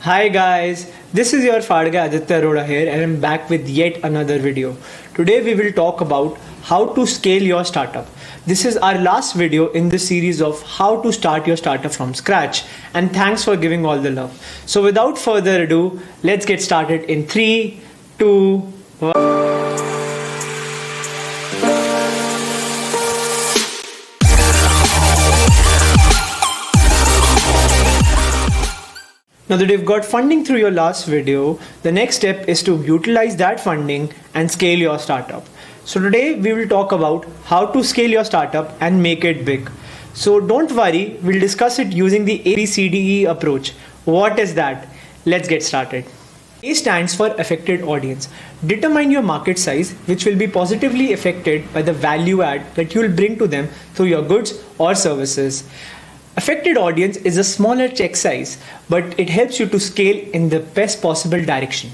Hi guys, this is your Faad Guy Aditya Arora here and I'm back with yet another video. Today we will talk about how to scale your startup. This is our last video in this series of how to start your startup from scratch, and thanks for giving all the love. So without further ado, let's get started in 3, 2, 1. Now that you've got funding through your last video, the next step is to utilize that funding and scale your startup. So today we will talk about how to scale your startup and make it big. So don't worry, we'll discuss it using the ABCDE approach. What is that? Let's get started. A stands for affected audience. Determine your market size, which will be positively affected by the value add that you will bring to them through your goods or services. Affected audience is a smaller check size, but it helps you to scale in the best possible direction.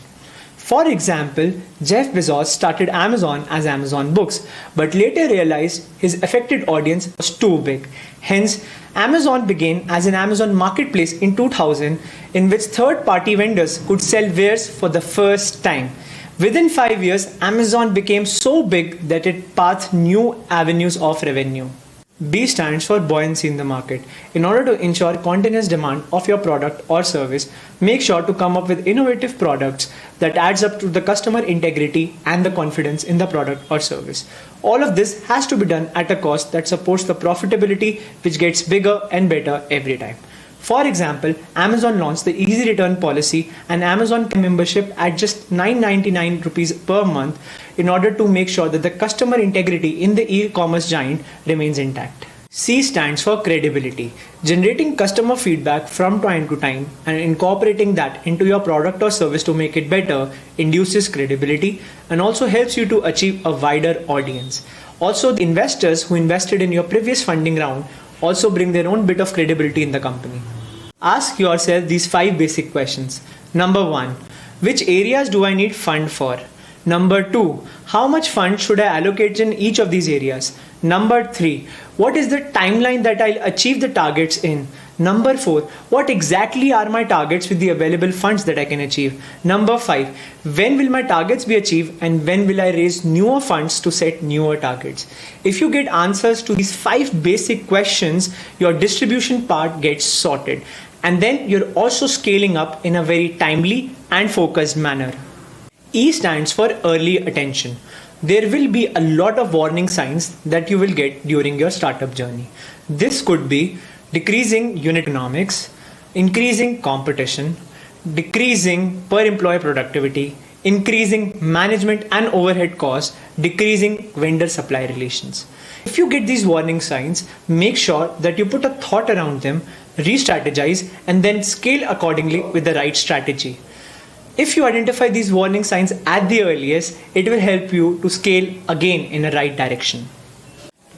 For example, Jeff Bezos started Amazon as Amazon Books, but later realized his affected audience was too big. Hence, Amazon began as an Amazon marketplace in 2000, in which third-party vendors could sell wares for the first time. Within 5 years, Amazon became so big that it pathed new avenues of revenue. B stands for buoyancy in the market. In order to ensure continuous demand of your product or service, make sure to come up with innovative products that adds up to the customer integrity and the confidence in the product or service. All of this has to be done at a cost that supports the profitability, which gets bigger and better every time. For example, Amazon launched the easy return policy and Amazon membership at just 999 rupees per month in order to make sure that the customer integrity in the e-commerce giant remains intact. C stands for credibility. Generating customer feedback from time to time and incorporating that into your product or service to make it better induces credibility and also helps you to achieve a wider audience. Also, the investors who invested in your previous funding round also bring their own bit of credibility in the company. Ask yourself these 5 basic questions. Number 1, which areas do I need fund for? Number 2, how much fund should I allocate in each of these areas? Number 3, what is the timeline that I'll achieve the targets in? Number 4, what exactly are my targets with the available funds that I can achieve? Number 5, when will my targets be achieved and when will I raise newer funds to set newer targets? If you get answers to these 5 basic questions, your distribution part gets sorted. And then you're also scaling up in a very timely and focused manner. E stands for early attention. There will be a lot of warning signs that you will get during your startup journey. This could be decreasing unit economics, increasing competition, decreasing per employee productivity, increasing management and overhead costs, decreasing vendor supply relations. If you get these warning signs, make sure that you put a thought around them, re-strategize, and then scale accordingly with the right strategy. If you identify these warning signs at the earliest, it will help you to scale again in the right direction.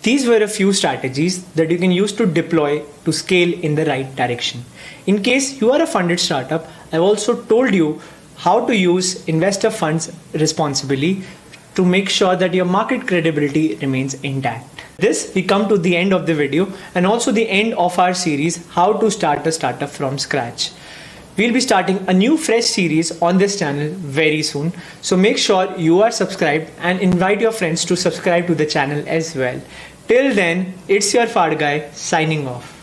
These were a few strategies that you can use to deploy to scale in the right direction. In case you are a funded startup, I've also told you how to use investor funds responsibly to make sure that your market credibility remains intact. This, we come to the end of the video and also the end of our series, How to Start a Startup from Scratch. We'll be starting a new fresh series on this channel very soon. So make sure you are subscribed and invite your friends to subscribe to the channel as well. Till then, it's your Faad Guy signing off.